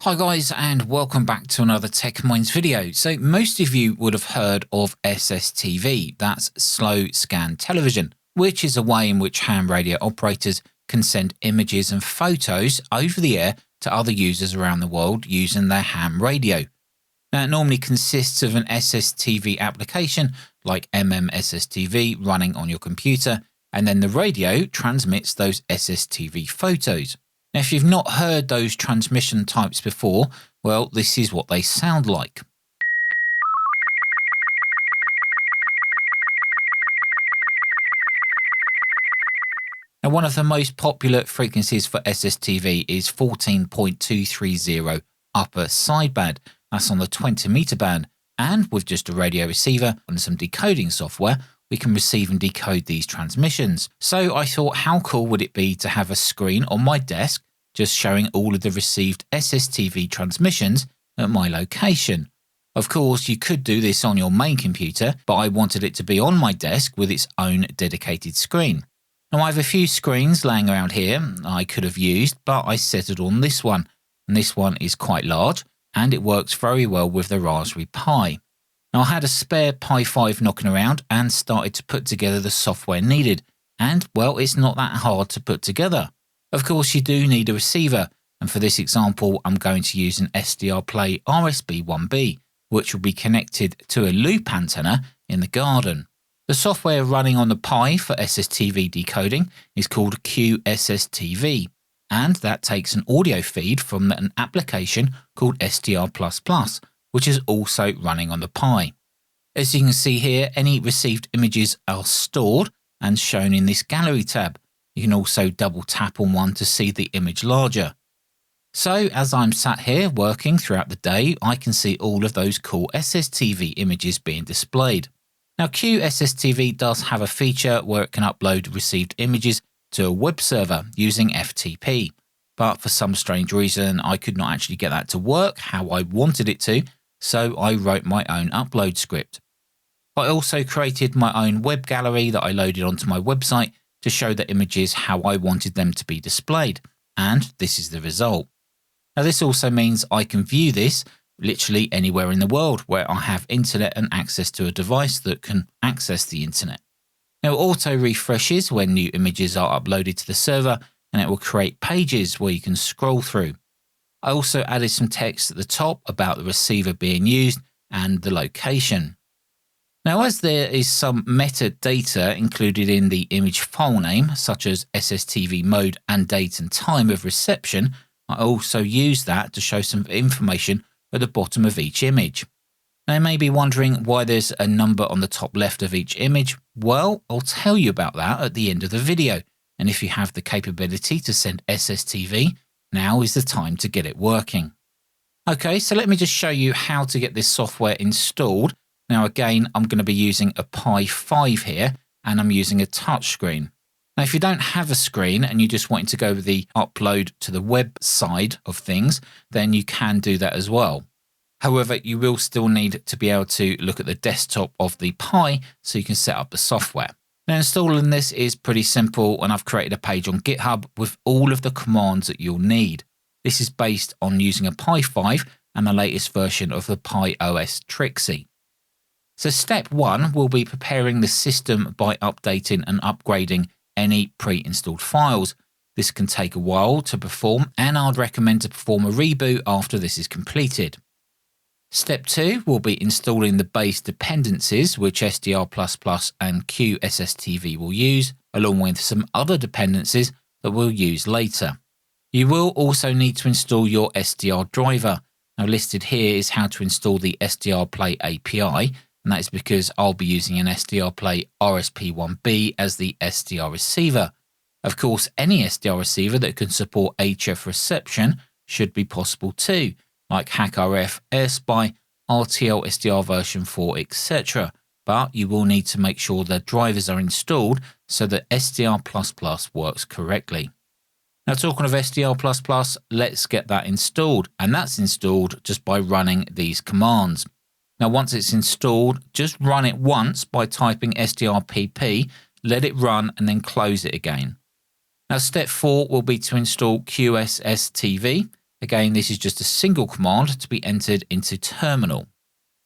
Hi guys, and welcome back to another Tech Minds video. So most of you would have heard of SSTV, that's slow scan television, which is a way in which ham radio operators can send images and photos over the air to other users around the world using their ham radio. Now, it normally consists of an SSTV application like SSTV running on your computer, and then the radio transmits those SSTV photos. Now, if you've not heard those transmission types before, well, this is what they sound like. Now, one of the most popular frequencies for SSTV is 14.230 upper sideband. That's on the 20-meter band. And with just a radio receiver and some decoding software, we can receive and decode these transmissions. So I thought, how cool would it be to have a screen on my desk just showing all of the received SSTV transmissions at my location. Of course, you could do this on your main computer, but I wanted it to be on my desk with its own dedicated screen. Now, I have a few screens laying around here I could have used, but I settled on this one. And this one is quite large, and it works very well with the Raspberry Pi. Now, I had a spare Pi5 knocking around and started to put together the software needed. And, well, it's not that hard to put together. Of course, you do need a receiver, and for this example, I'm going to use an SDRplay RSP1b, which will be connected to a loop antenna in the garden. The software running on the Pi for SSTV decoding is called QSSTV, and that takes an audio feed from an application called SDR++, which is also running on the Pi. As you can see here, any received images are stored and shown in this gallery tab. You can also double tap on one to see the image larger. So as I'm sat here working throughout the day, I can see all of those cool SSTV images being displayed. Now, QSSTV does have a feature where it can upload received images to a web server using FTP, but for some strange reason I could not actually get that to work how I wanted it to, so I wrote my own upload script. I also created my own web gallery that I loaded onto my website to show the images how I wanted them to be displayed, and this is the result. Now, this also means I can view this literally anywhere in the world where I have internet and access to a device that can access the internet. Now, it auto refreshes when new images are uploaded to the server, and it will create pages where you can scroll through. I also added some text at the top about the receiver being used and the location. Now, as there is some metadata included in the image file name, such as SSTV mode and date and time of reception, I also use that to show some information at the bottom of each image. Now, you may be wondering why there's a number on the top left of each image. Well, I'll tell you about that at the end of the video. And if you have the capability to send SSTV, now is the time to get it working. Okay, so let me just show you how to get this software installed. Now, again, I'm going to be using a Pi5 here, and I'm using a touchscreen. Now, if you don't have a screen and you just want to go with the upload to the web side of things, then you can do that as well. However, you will still need to be able to look at the desktop of the Pi so you can set up the software. Now, installing this is pretty simple, and I've created a page on GitHub with all of the commands that you'll need. This is based on using a Pi5 and the latest version of the Pi OS Trixie. So step 1 will be preparing the system by updating and upgrading any pre-installed files. This can take a while to perform, and I'd recommend to perform a reboot after this is completed. Step 2 will be installing the base dependencies which SDR++ and QSSTV will use, along with some other dependencies that we'll use later. You will also need to install your SDR driver. Now, listed here is how to install the SDRplay API, and that is because I'll be using an SDRplay RSP1b as the SDR receiver. Of course, any SDR receiver that can support HF reception should be possible too, like HackRF, AirSpy, RTL SDR version 4, etc. But you will need to make sure the drivers are installed so that SDR++ works correctly. Now, talking of SDR++, let's get that installed, and that's installed just by running these commands. Now, once it's installed, just run it once by typing SDRpp, let it run, and then close it again. Now, step 4 will be to install QSSTV. Again, this is just a single command to be entered into terminal.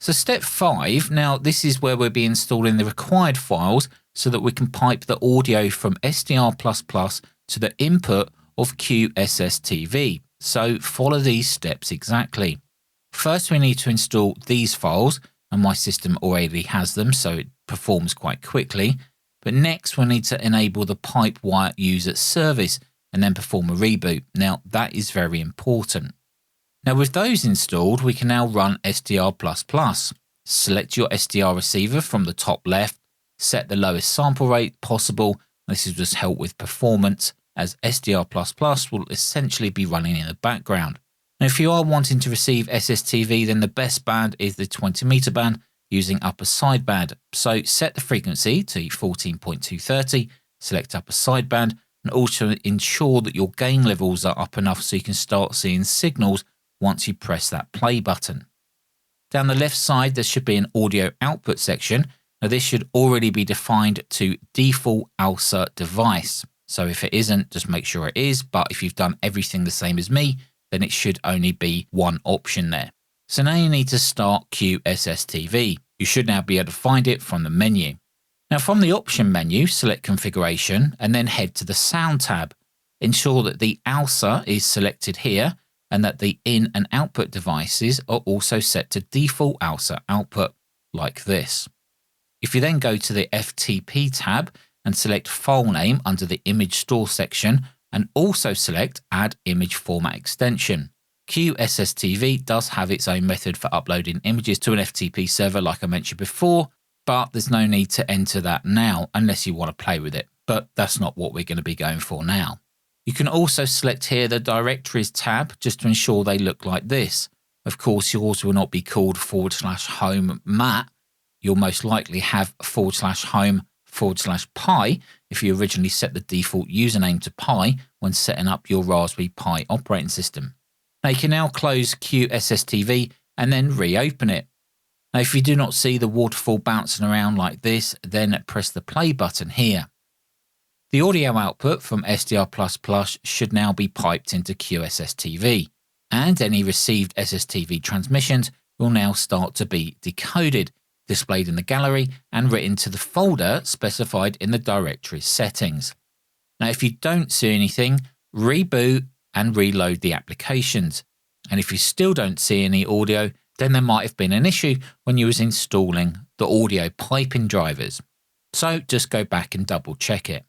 So step 5, now this is where we'll be installing the required files so that we can pipe the audio from SDR++ to the input of QSSTV. So follow these steps exactly. First, we need to install these files, and my system already has them, so it performs quite quickly. But next, we'll need to enable the Pipewire user service and then perform a reboot. Now, that is very important. Now, with those installed, we can now run SDR++. Select your SDR receiver from the top left, set the lowest sample rate possible. This will just help with performance, as SDR++ will essentially be running in the background. Now, if you are wanting to receive SSTV, then the best band is the 20 meter band using upper sideband. So set the frequency to 14.230, select upper sideband, and also ensure that your gain levels are up enough so you can start seeing signals once you press that play button. Down the left side, there should be an audio output section. Now, this should already be defined to default ALSA device. So if it isn't, just make sure it is. But if you've done everything the same as me, then it should only be one option there. So now you need to start QSSTV. You should now be able to find it from the menu. Now, from the option menu, select configuration and then head to the sound tab. Ensure that the ALSA is selected here and that the in and output devices are also set to default ALSA output, like this. If you then go to the FTP tab and select file name under the image store section and also select add image format extension. QSSTV does have its own method for uploading images to an FTP server like I mentioned before, but there's no need to enter that now unless you want to play with it, but that's not what we're going to be going for now. You can also select here the directories tab just to ensure they look like this. Of course, yours will not be called /home mat. You'll most likely have /home/pi if you originally set the default username to Pi when setting up your Raspberry Pi operating system. Now you can now close QSSTV and then reopen it. Now if you do not see the waterfall bouncing around like this, then press the play button here. The audio output from SDR++ should now be piped into QSSTV, and any received SSTV transmissions will now start to be decoded, displayed in the gallery and written to the folder specified in the directory settings. Now, if you don't see anything, reboot and reload the applications. And if you still don't see any audio, then there might have been an issue when you was installing the audio piping drivers. So just go back and double check it.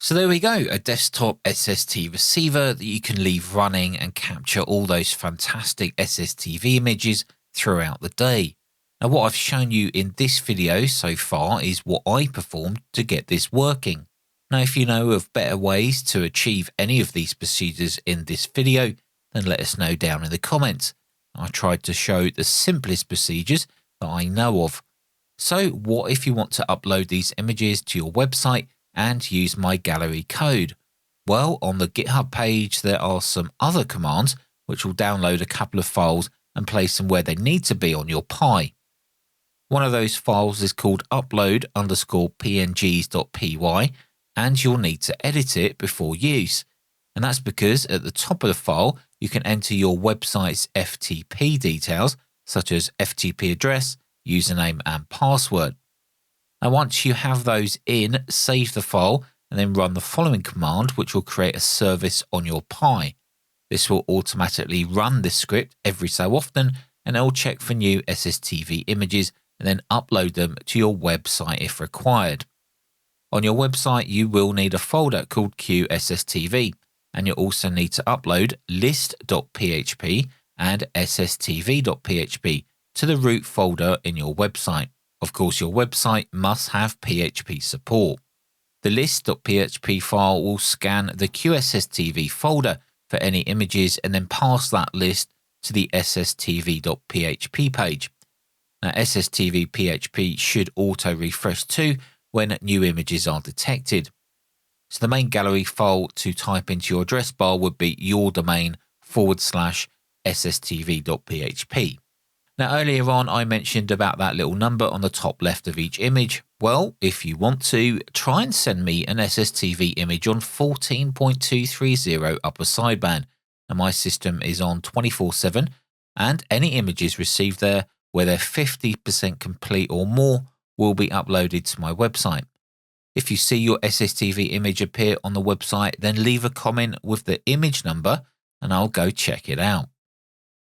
So there we go, a desktop SST receiver that you can leave running and capture all those fantastic SSTV images throughout the day. Now what I've shown you in this video so far is what I performed to get this working. Now if you know of better ways to achieve any of these procedures in this video, then let us know down in the comments. I tried to show the simplest procedures that I know of. So what if you want to upload these images to your website and use my gallery code? Well, on the GitHub page there are some other commands which will download a couple of files and place them where they need to be on your Pi. One of those files is called upload_pngs.py, and you'll need to edit it before use. And that's because at the top of the file, you can enter your website's FTP details, such as FTP address, username and password. Now, once you have those in, save the file and then run the following command, which will create a service on your Pi. This will automatically run this script every so often, and it will check for new SSTV images and then upload them to your website if required. On your website, you will need a folder called QSSTV, and you'll also need to upload list.php and sstv.php to the root folder in your website. Of course, your website must have PHP support. The list.php file will scan the QSSTV folder for any images and then pass that list to the sstv.php page. Now, SSTV PHP should auto-refresh too when new images are detected. So the main gallery file to type into your address bar would be your domain /sstv.php. Now, earlier on, I mentioned about that little number on the top left of each image. Well, if you want to, try and send me an SSTV image on 14.230 upper sideband. and my system is on 24/7, and any images received there where they're 50% complete or more will be uploaded to my website. If you see your SSTV image appear on the website, then leave a comment with the image number and I'll go check it out.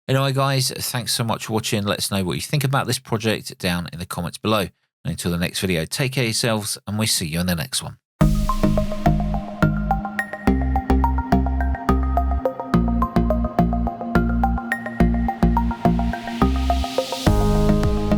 Anyway guys, thanks so much for watching. Let us know what you think about this project down in the comments below. And until the next video, take care of yourselves and we'll see you in the next one.